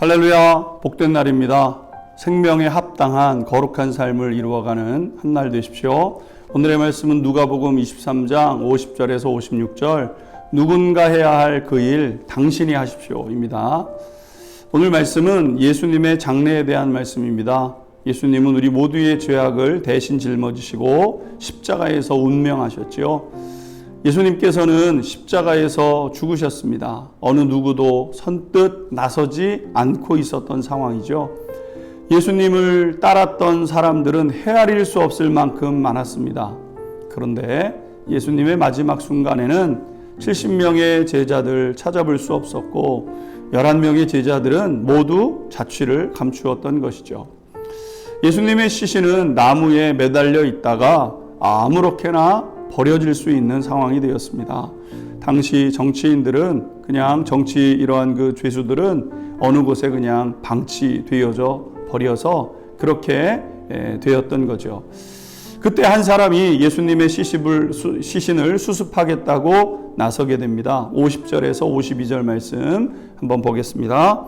할렐루야, 복된 날입니다. 생명에 합당한 거룩한 삶을 이루어가는 한 날 되십시오. 오늘의 말씀은 누가복음 23장 50절에서 56절, 누군가 해야 할 그 일 당신이 하십시오입니다. 오늘 말씀은 예수님의 장례에 대한 말씀입니다. 예수님은 우리 모두의 죄악을 대신 짊어지시고 십자가에서 운명하셨지요. 예수님께서는 십자가에서 죽으셨습니다. 어느 누구도 선뜻 나서지 않고 있었던 상황이죠. 예수님을 따랐던 사람들은 헤아릴 수 없을 만큼 많았습니다. 그런데 예수님의 마지막 순간에는 70명의 제자들 찾아볼 수 없었고 11명의 제자들은 모두 자취를 감추었던 것이죠. 예수님의 시신은 나무에 매달려 있다가 아무렇게나 버려질 수 있는 상황이 되었습니다. 당시 정치인들은 그냥 이러한 그 죄수들은 어느 곳에 그냥 방치되어져 버려서 그렇게 되었던 거죠. 그때 한 사람이 예수님의 시신을 수습하겠다고 나서게 됩니다. 50절에서 52절 말씀 한번 보겠습니다.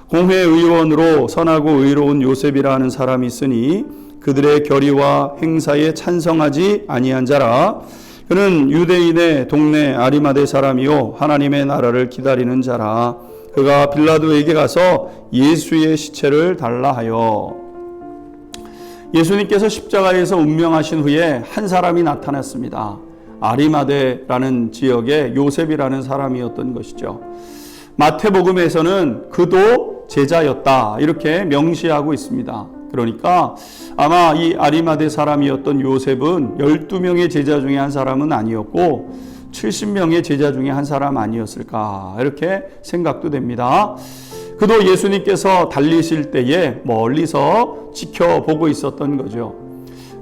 공회의원으로 선하고 의로운 요셉이라는 사람이 있으니 그들의 결의와 행사에 찬성하지 아니한 자라. 그는 유대인의 동네 아리마대 사람이요 하나님의 나라를 기다리는 자라. 그가 빌라도에게 가서 예수의 시체를 달라 하여. 예수님께서 십자가에서 운명하신 후에 한 사람이 나타났습니다. 아리마대라는 지역의 요셉이라는 사람이었던 것이죠. 마태복음에서는 그도 제자였다 이렇게 명시하고 있습니다. 그러니까 아마 이 아리마대 사람이었던 요셉은 12명의 제자 중에 한 사람은 아니었고 70명의 제자 중에 한 사람 아니었을까 이렇게 생각도 됩니다. 그도 예수님께서 달리실 때에 멀리서 지켜보고 있었던 거죠.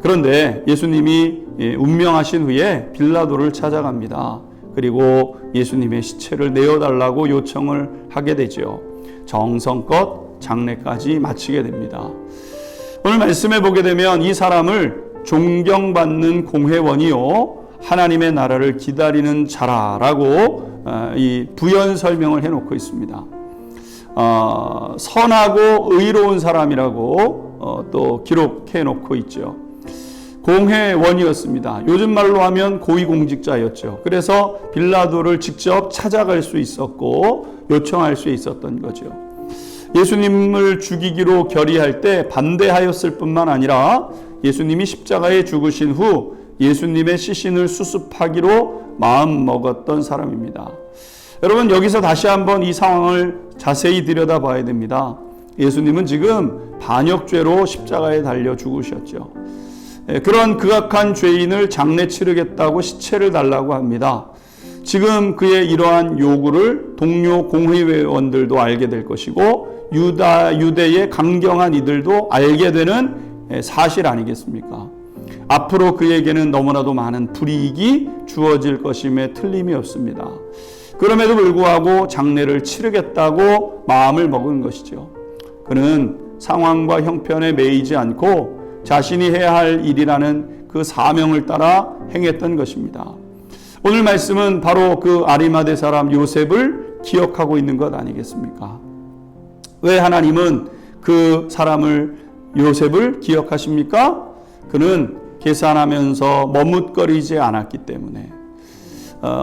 그런데 예수님이 운명하신 후에 빌라도를 찾아갑니다. 그리고 예수님의 시체를 내어달라고 요청을 하게 되죠. 정성껏 장례까지 마치게 됩니다. 오늘 말씀에 보게 되면 이 사람을 존경받는 공회원이요 하나님의 나라를 기다리는 자라라고 이 부연 설명을 해놓고 있습니다. 선하고 의로운 사람이라고 또 기록해 놓고 있죠. 공회원이었습니다. 요즘 말로 하면 고위공직자였죠. 그래서 빌라도를 직접 찾아갈 수 있었고 요청할 수 있었던 거죠. 예수님을 죽이기로 결의할 때 반대하였을 뿐만 아니라 예수님이 십자가에 죽으신 후 예수님의 시신을 수습하기로 마음먹었던 사람입니다. 여러분 여기서 다시 한번 이 상황을 자세히 들여다봐야 됩니다. 예수님은 지금 반역죄로 십자가에 달려 죽으셨죠. 그런 극악한 죄인을 장례 치르겠다고 시체를 달라고 합니다. 지금 그의 이러한 요구를 동료 공회의원들도 알게 될 것이고 유대의 강경한 이들도 알게 되는 사실 아니겠습니까? 앞으로 그에게는 너무나도 많은 불이익이 주어질 것임에 틀림이 없습니다. 그럼에도 불구하고 장례를 치르겠다고 마음을 먹은 것이죠. 그는 상황과 형편에 매이지 않고 자신이 해야 할 일이라는 그 사명을 따라 행했던 것입니다. 오늘 말씀은 바로 그 아리마대 사람 요셉을 기억하고 있는 것 아니겠습니까? 왜 하나님은 그 사람을 요셉을 기억하십니까? 그는 계산하면서 머뭇거리지 않았기 때문에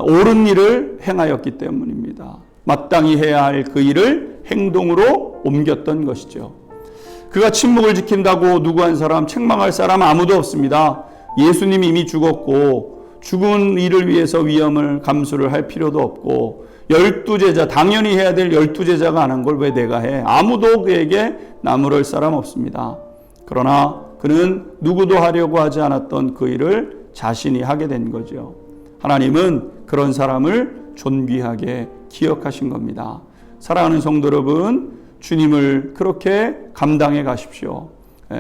옳은 일을 행하였기 때문입니다. 마땅히 해야 할 그 일을 행동으로 옮겼던 것이죠. 그가 침묵을 지킨다고 누구 한 사람 책망할 사람 아무도 없습니다. 예수님이 이미 죽었고 죽은 이를 위해서 위험을 감수를 할 필요도 없고 12제자 당연히 해야 될 12제자가 안 한 걸 왜 내가 해? 아무도 그에게 나무랄 사람 없습니다. 그러나 그는 누구도 하려고 하지 않았던 그 일을 자신이 하게 된 거죠. 하나님은 그런 사람을 존귀하게 기억하신 겁니다. 사랑하는 성도 여러분, 주님을 그렇게 감당해 가십시오.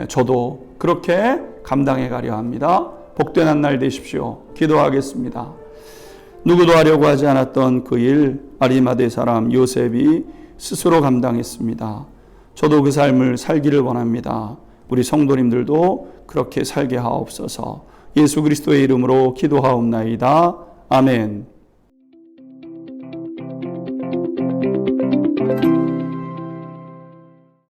저도 그렇게 감당해 가려 합니다. 복된 한 날 되십시오. 기도하겠습니다. 누구도 하려고 하지 않았던 그 일, 아리마대 사람 요셉이 스스로 감당했습니다. 저도 그 삶을 살기를 원합니다. 우리 성도님들도 그렇게 살게 하옵소서. 예수 그리스도의 이름으로 기도하옵나이다. 아멘.